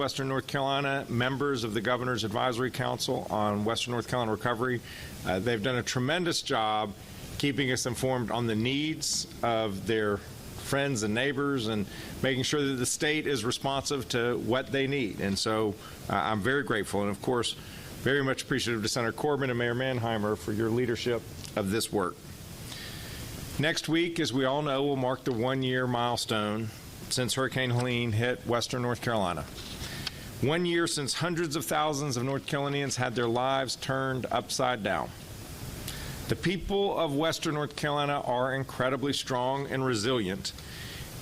Western North Carolina, members of the Governor's Advisory Council on Western North Carolina Recovery. They've done a tremendous job keeping us informed on the needs of their friends and neighbors and making sure that the state is responsive to what they need. And so I'm very grateful and, of course, very much appreciative to Senator Corbin and Mayor Manheimer for your leadership of this work. Next week, as we all know, will mark the one-year milestone since Hurricane Helene hit Western North Carolina. 1 year since hundreds of thousands of North Carolinians had their lives turned upside down. The people of Western North Carolina are incredibly strong and resilient.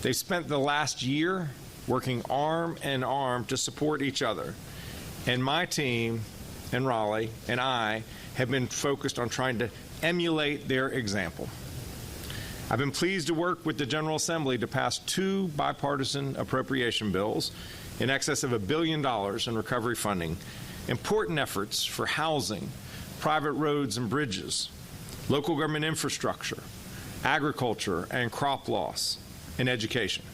They've spent the last year working arm in arm to support each other. And my team in Raleigh and I have been focused on trying to emulate their example. I've been pleased to work with the General Assembly to pass 2 bipartisan appropriation bills in excess of $1 billion in recovery funding, important efforts for housing, private roads and bridges, local government infrastructure, agriculture and crop loss, and education.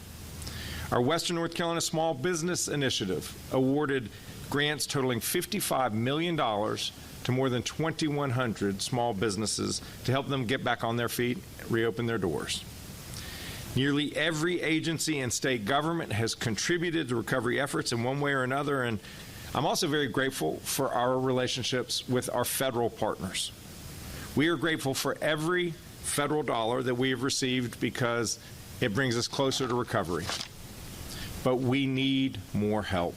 Our Western North Carolina Small Business Initiative awarded grants totaling $55 million to more than 2,100 small businesses to help them get back on their feet, reopen their doors. Nearly every agency and state government has contributed to recovery efforts in one way or another, and I'm also very grateful for our relationships with our federal partners. We are grateful for every federal dollar that we have received because it brings us closer to recovery. But we need more help.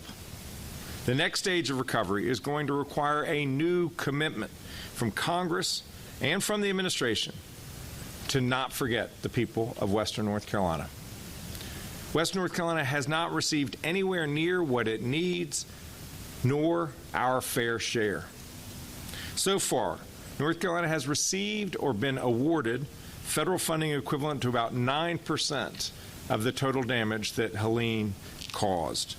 The next stage of recovery is going to require a new commitment from Congress and from the administration to not forget the people of Western North Carolina. Western North Carolina has not received anywhere near what it needs, nor our fair share. So far, North Carolina has received or been awarded federal funding equivalent to about 9% of the total damage that Helene caused.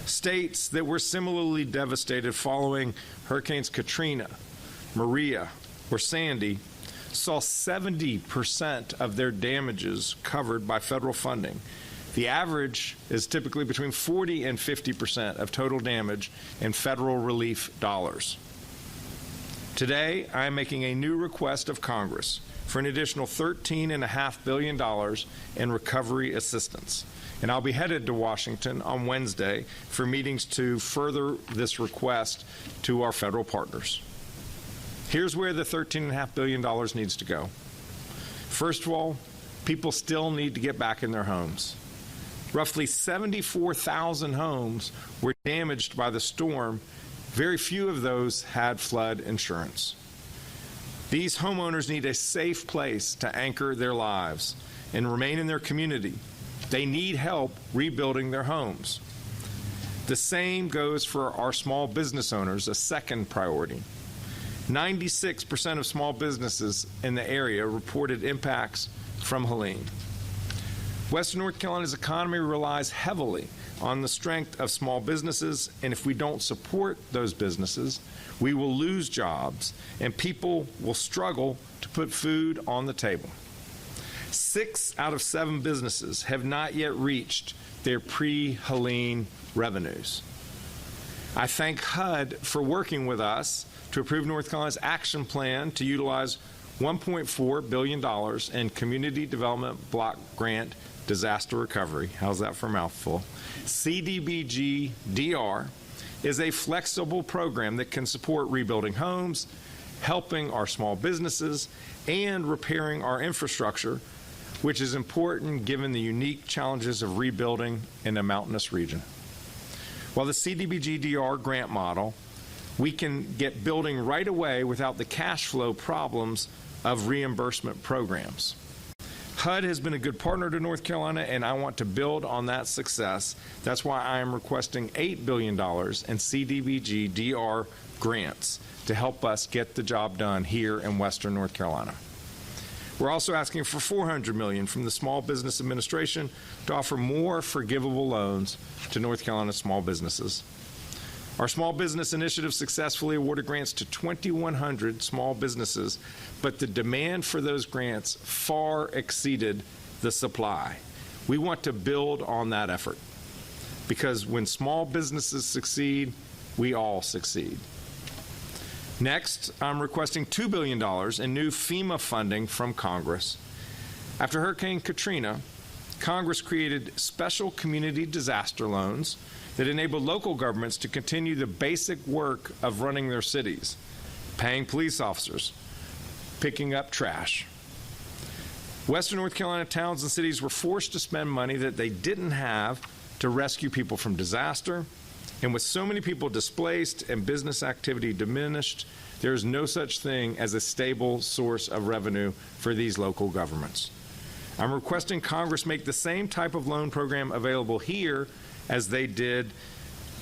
States that were similarly devastated following Hurricanes Katrina, Maria, or Sandy saw 70% of their damages covered by federal funding. The average is typically between 40 and 50% of total damage in federal relief dollars. Today, I am making a new request of Congress for an additional $13.5 billion in recovery assistance. And I'll be headed to Washington on Wednesday for meetings to further this request to our federal partners. Here's where the $13.5 billion needs to go. First of all, people still need to get back in their homes. Roughly 74,000 homes were damaged by the storm. Very few of those had flood insurance. These homeowners need a safe place to anchor their lives and remain in their community. They need help rebuilding their homes. The same goes for our small business owners, a second priority. 96% of small businesses in the area reported impacts from Helene. Western North Carolina's economy relies heavily on the strength of small businesses, and if we don't support those businesses, we will lose jobs and people will struggle to put food on the table. 6 out of 7 businesses have not yet reached their pre-Helene revenues. I thank HUD for working with us to approve North Carolina's action plan to utilize $1.4 billion in Community Development Block Grant Disaster Recovery. How's that for a mouthful? CDBG DR is a flexible program that can support rebuilding homes, helping our small businesses, and repairing our infrastructure, which is important given the unique challenges of rebuilding in a mountainous region. While the CDBG DR grant model, we can get building right away without the cash flow problems of reimbursement programs. HUD has been a good partner to North Carolina, and I want to build on that success. That's why I am requesting $8 billion in CDBG DR grants to help us get the job done here in Western North Carolina. We're also asking for $400 million from the Small Business Administration to offer more forgivable loans to North Carolina small businesses. Our Small Business Initiative successfully awarded grants to 2,100 small businesses, but the demand for those grants far exceeded the supply. We want to build on that effort. because when small businesses succeed, we all succeed. Next, I'm requesting $2 billion in new FEMA funding from Congress. After Hurricane Katrina, Congress created special community disaster loans that enable local governments to continue the basic work of running their cities, paying police officers, picking up trash. Western North Carolina towns and cities were forced to spend money that they didn't have to rescue people from disaster. And with so many people displaced and business activity diminished, there is no such thing as a stable source of revenue for these local governments. I'm requesting Congress make the same type of loan program available here as they did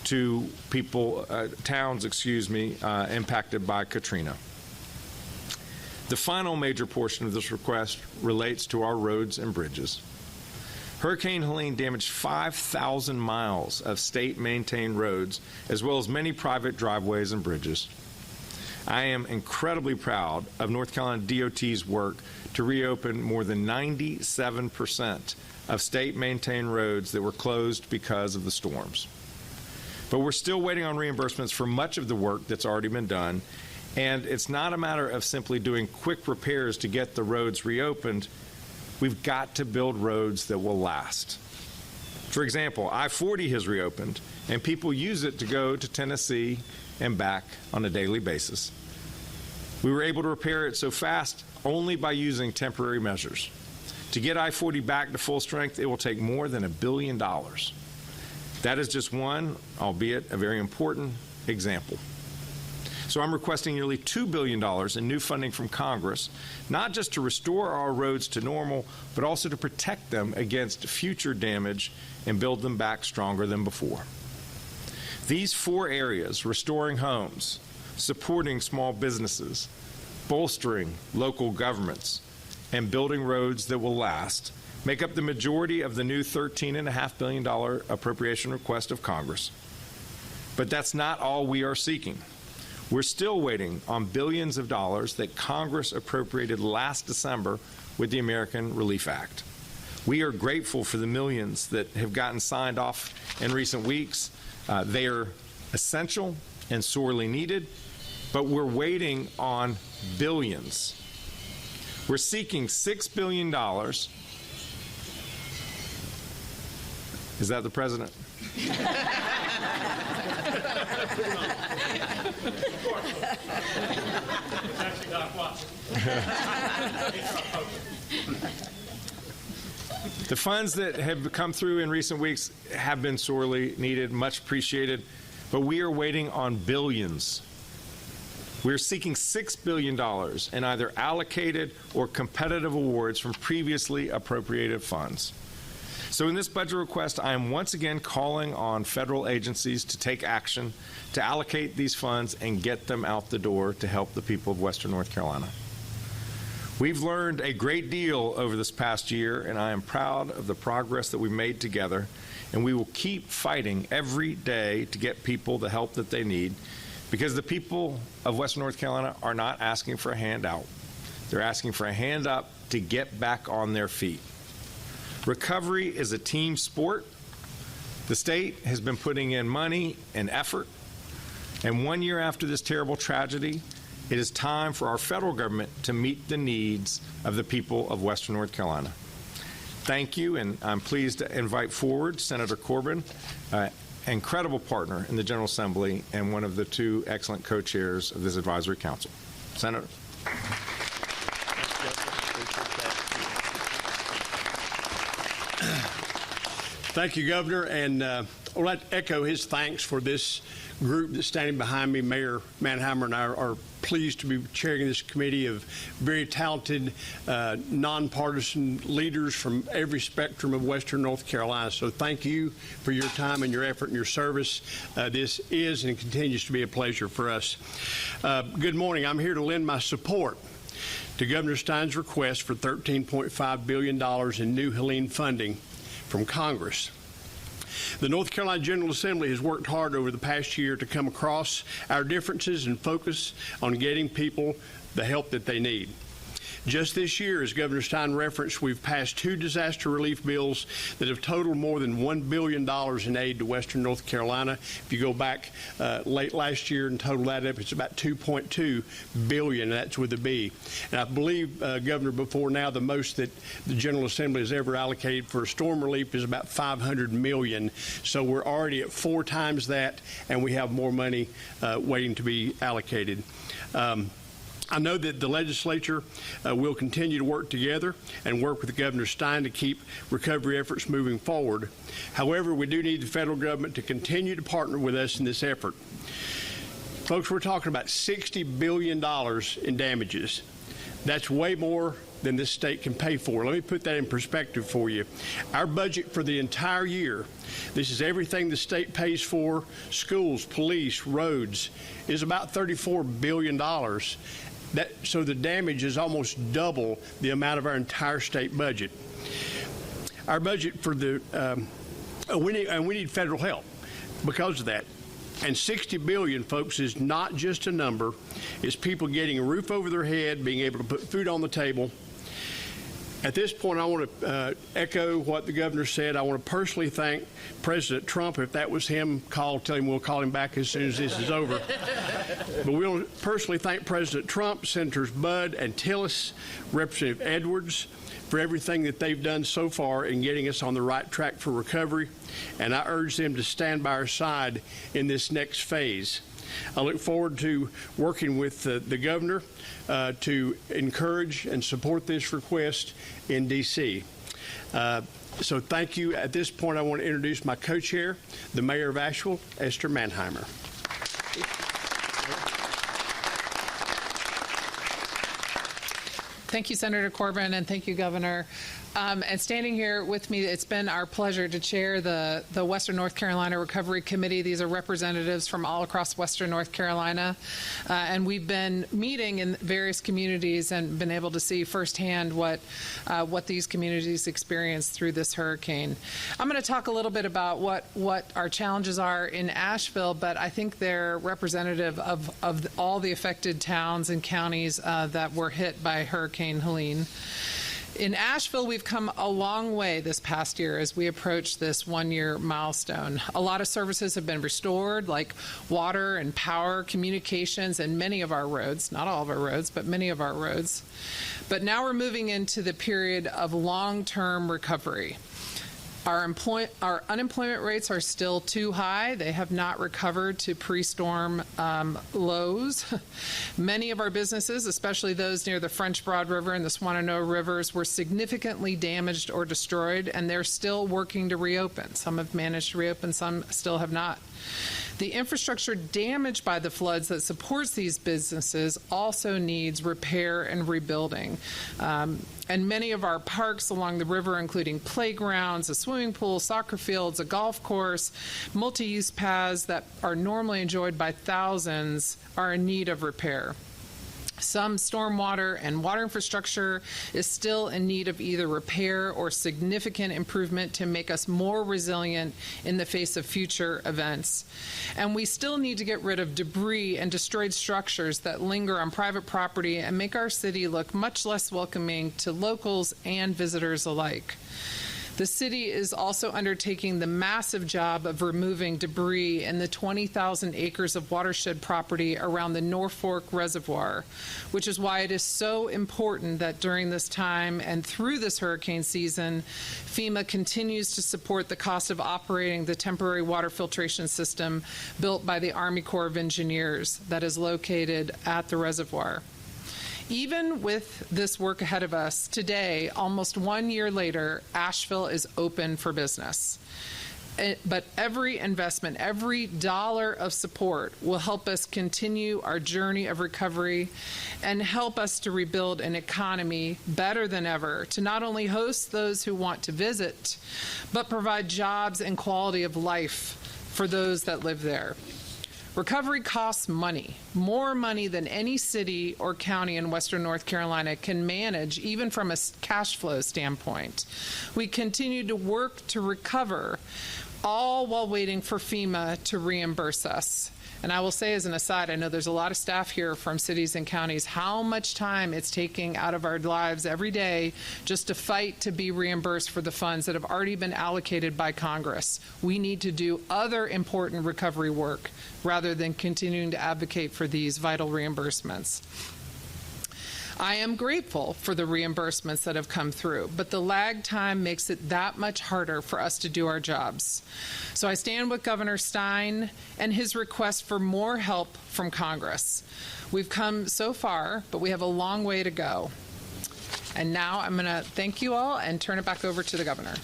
to people, towns, impacted by Katrina. The final major portion of this request relates to our roads and bridges. Hurricane Helene damaged 5,000 miles of state-maintained roads, as well as many private driveways and bridges. I am incredibly proud of North Carolina DOT's work to reopen more than 97% of state-maintained roads that were closed because of the storms. But we're still waiting on reimbursements for much of the work that's already been done, and it's not a matter of simply doing quick repairs to get the roads reopened. We've got to build roads that will last. For example, I-40 has reopened, and people use it to go to Tennessee and back on a daily basis. We were able to repair it so fast only by using temporary measures. To get I-40 back to full strength, it will take more than $1 billion. That is just one, albeit a very important, example. So I'm requesting nearly $2 billion in new funding from Congress, not just to restore our roads to normal, but also to protect them against future damage and build them back stronger than before. These four areas, restoring homes, supporting small businesses, bolstering local governments, and building roads that will last, make up the majority of the new $13.5 billion appropriation request of Congress. But that's not all we are seeking. We're still waiting on billions of dollars that Congress appropriated last December with the American Relief Act. We are grateful for the millions that have gotten signed off in recent weeks. They are essential and sorely needed, but we're waiting on billions. We're seeking $6 billion. Is that the president? The funds that have come through in recent weeks have been sorely needed, much appreciated, but we are waiting on billions. We're seeking $6 billion in either allocated or competitive awards from previously appropriated funds. So in this budget request, I am once again calling on federal agencies to take action to allocate these funds and get them out the door to help the people of Western North Carolina. We've learned a great deal over this past year, and I am proud of the progress that we've made together, and we will keep fighting every day to get people the help that they need, because the people of Western North Carolina are not asking for a handout. They're asking for a hand up to get back on their feet. Recovery is a team sport. The state has been putting in money and effort, and 1 year after this terrible tragedy, it is time for our federal government to meet the needs of the people of Western North Carolina. Thank you, and I'm pleased to invite forward Senator Corbin, incredible partner in the General Assembly and one of the two excellent co-chairs of this advisory council. Senator. Thank you, Governor, and I'd like to echo his thanks for this group that's standing behind me. Mayor Manheimer and I are pleased to be chairing this committee of very talented, nonpartisan leaders from every spectrum of Western North Carolina. So thank you for your time and your effort and your service. This is and continues to be a pleasure for us. Good morning. I'm here to lend my support to Governor Stein's request for $13.5 billion in new Helene funding from Congress. The North Carolina General Assembly has worked hard over the past year to come across our differences and focus on getting people the help that they need. Just this year, as Governor Stein referenced, we've passed 2 disaster relief bills that have totaled more than $1 billion in aid to Western North Carolina. If you go back late last year and total that up, it's about $2.2 billion, and that's with a B. And I believe, Governor, before now, the most that the General Assembly has ever allocated for storm relief is about $500 million. So we're already at 4 times that, and we have more money waiting to be allocated. I know that the legislature will continue to work together and work with Governor Stein to keep recovery efforts moving forward. However, we do need the federal government to continue to partner with us in this effort. Folks, we're talking about $60 billion in damages. That's way more than this state can pay for. Let me put that in perspective for you. Our budget for the entire year, this is everything the state pays for, schools, police, roads, is about $34 billion. So the damage is almost double the amount of our entire state budget. Our budget for the, we need federal help because of that. And $60 billion, folks, is not just a number. It's people getting a roof over their head, being able to put food on the table. At this point, I want to echo what the governor said. I want to personally thank President Trump. If that was him, tell him we'll call him back as soon as this is over. But we want to personally thank President Trump, Senators Budd and Tillis, Representative Edwards, for everything that they've done so far in getting us on the right track for recovery. And I urge them to stand by our side in this next phase. I look forward to working with the governor to encourage and support this request in D.C. So thank you. At this point, I want to introduce my co-chair, the mayor of Asheville, Esther Mannheimer. Thank you, Senator Corbin, and thank you, Governor. And standing here with me, it's been our pleasure to chair the Western North Carolina Recovery Committee. These are representatives from all across Western North Carolina. And we've been meeting in various communities and been able to see firsthand what these communities experienced through this hurricane. I'm going to talk a little bit about what our challenges are in Asheville, but I think they're representative of all the affected towns and counties that were hit by Hurricane Helene. In Asheville, we've come a long way this past year as we approach this one-year milestone. A lot of services have been restored, like water and power, communications, and many of our roads, not all of our roads, but many of our roads. But now we're moving into the period of long-term recovery. Our unemployment rates are still too high. They have not recovered to pre-storm lows. Many of our businesses, especially those near the French Broad River and the Swannanoa Rivers, were significantly damaged or destroyed, and they're still working to reopen. Some have managed to reopen, some still have not. The infrastructure damaged by the floods that supports these businesses also needs repair and rebuilding. And many of our parks along the river, including playgrounds, a swimming pool, soccer fields, a golf course, multi-use paths that are normally enjoyed by thousands, are in need of repair. Some stormwater and water infrastructure is still in need of either repair or significant improvement to make us more resilient in the face of future events. And we still need to get rid of debris and destroyed structures that linger on private property and make our city look much less welcoming to locals and visitors alike. The city is also undertaking the massive job of removing debris in the 20,000 acres of watershed property around the Norfolk Reservoir, which is why it is so important that during this time and through this hurricane season, FEMA continues to support the cost of operating the temporary water filtration system built by the Army Corps of Engineers that is located at the reservoir. Even with this work ahead of us, today, almost 1 year later, Asheville is open for business. But every investment, every dollar of support will help us continue our journey of recovery and help us to rebuild an economy better than ever, to not only host those who want to visit, but provide jobs and quality of life for those that live there. Recovery costs money, more money than any city or county in Western North Carolina can manage, even from a cash flow standpoint. We continue to work to recover all while waiting for FEMA to reimburse us. And I will say as an aside, I know there's a lot of staff here from cities and counties, how much time it's taking out of our lives every day just to fight to be reimbursed for the funds that have already been allocated by Congress. We need to do other important recovery work rather than continuing to advocate for these vital reimbursements. I am grateful for the reimbursements that have come through, but the lag time makes it that much harder for us to do our jobs. So I stand with Governor Stein and his request for more help from Congress. We've come so far, but we have a long way to go. And now I'm going to thank you all and turn it back over to the governor.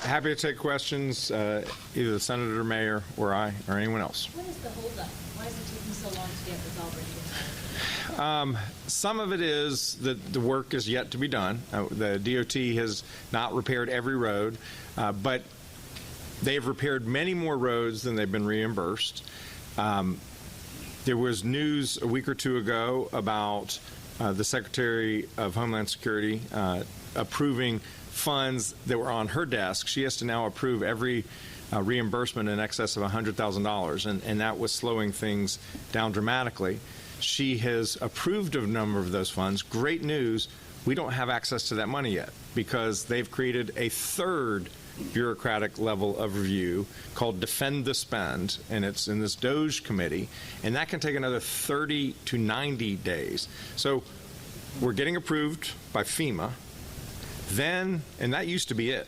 Happy to take questions, either the senator, mayor, or I, or anyone else. What is the holdup? Why is it taking so long to get resolved? Some of it is that the work is yet to be done. The DOT has not repaired every road, but they've repaired many more roads than they've been reimbursed. There was news a week or two ago about the Secretary of Homeland Security approving funds that were on her desk. She has to now approve every reimbursement in excess of $100,000, and that was slowing things down dramatically. She has approved a number of those funds. Great news, we don't have access to that money yet because they've created a third bureaucratic level of review called Defend the Spend, and it's in this DOJ committee, and that can take another 30 to 90 days. So we're getting approved by FEMA. Then, and that used to be it.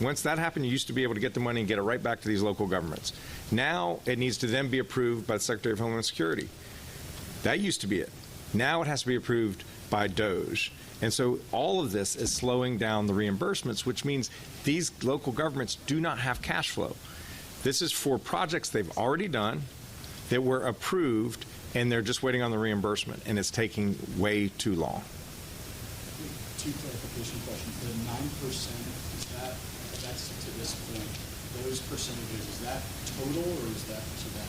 Once that happened, you used to be able to get the money and get it right back to these local governments. Now it needs to then be approved by the Secretary of Homeland Security. That used to be it. Now it has to be approved by DOJ. And so all of this is slowing down the reimbursements, which means these local governments do not have cash flow. This is for projects they've already done that were approved, and they're just waiting on the reimbursement, and it's taking way too long. Two clarification questions. The 9%, that's to this point, those percentages, is that total or is that to that?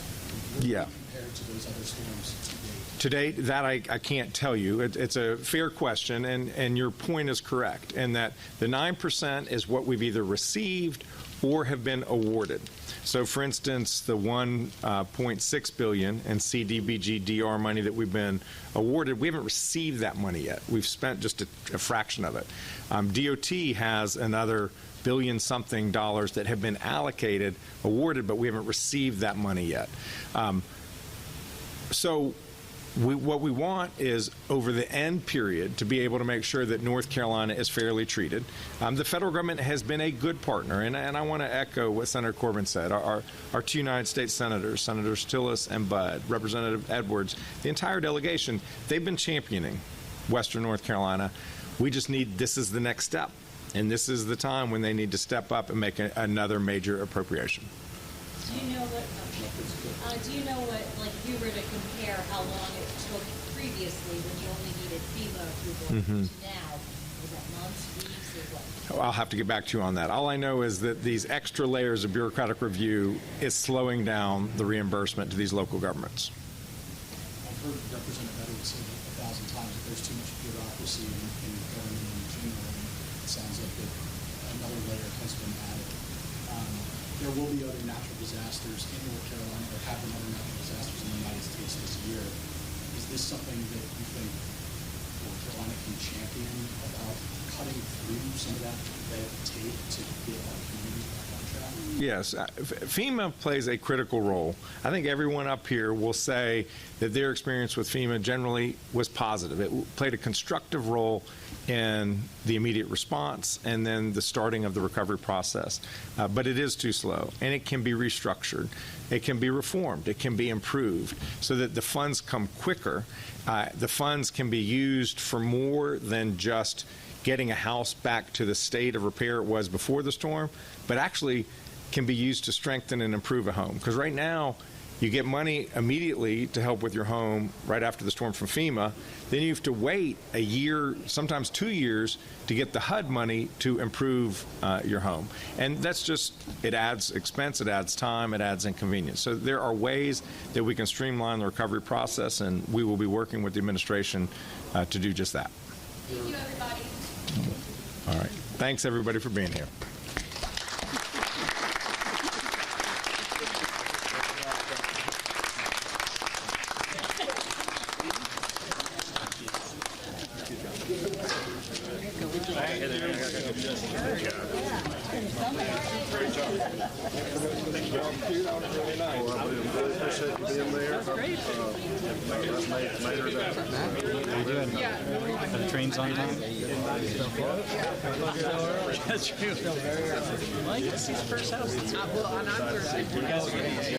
Yeah. Compared to those other storms to date? To date, that I can't tell you. It's a fair question, and your point is correct, in that the 9% is what we've either received or have been awarded. So, for instance, the $1.6 billion in CDBG DR money that we've been awarded, we haven't received that money yet. We've spent just a fraction of it. DOT has another billion-something dollars that have been allocated, awarded, but we haven't received that money yet. What we want is, over the end period, to be able to make sure that North Carolina is fairly treated. The federal government has been a good partner, and I want to echo what Senator Corbin said. Our two United States senators, Senators Tillis and Budd, Representative Edwards, the entire delegation, they've been championing Western North Carolina. We just need, this is the next step, and this is the time when they need to step up and make another major appropriation. Do you know what, like, if you were to compare how long it took previously when you only needed FEMA approval to now, was that months, weeks, or what? I'll have to get back to you on that. All I know is that these extra layers of bureaucratic review is slowing down the reimbursement to these local governments. I've heard Representative Edwards say that 1,000 times that there's too much bureaucracy in government in general, and it sounds like that another layer has been added. There will be other natural disasters in North Carolina, or have been other natural disasters in the United States this year. Is this something that you think North Carolina can champion about cutting through some of that red tape to get our community back on track? Yes, FEMA plays a critical role. I think everyone up here will say that their experience with FEMA generally was positive. It played a constructive role in the immediate response and then the starting of the recovery process. But it is too slow, and it can be restructured. It can be reformed. It can be improved so that the funds come quicker. The funds can be used for more than just getting a house back to the state of repair it was before the storm, but actually can be used to strengthen and improve a home. Because right now, you get money immediately to help with your home right after the storm from FEMA. Then you have to wait a year, sometimes 2 years, to get the HUD money to improve your home. And that's just, it adds expense, it adds time, it adds inconvenience. So there are ways that we can streamline the recovery process, and we will be working with the administration to do just that. Thank you, everybody. All right. Thanks, everybody, for being here. Are the trains on time? Well, on Thursday.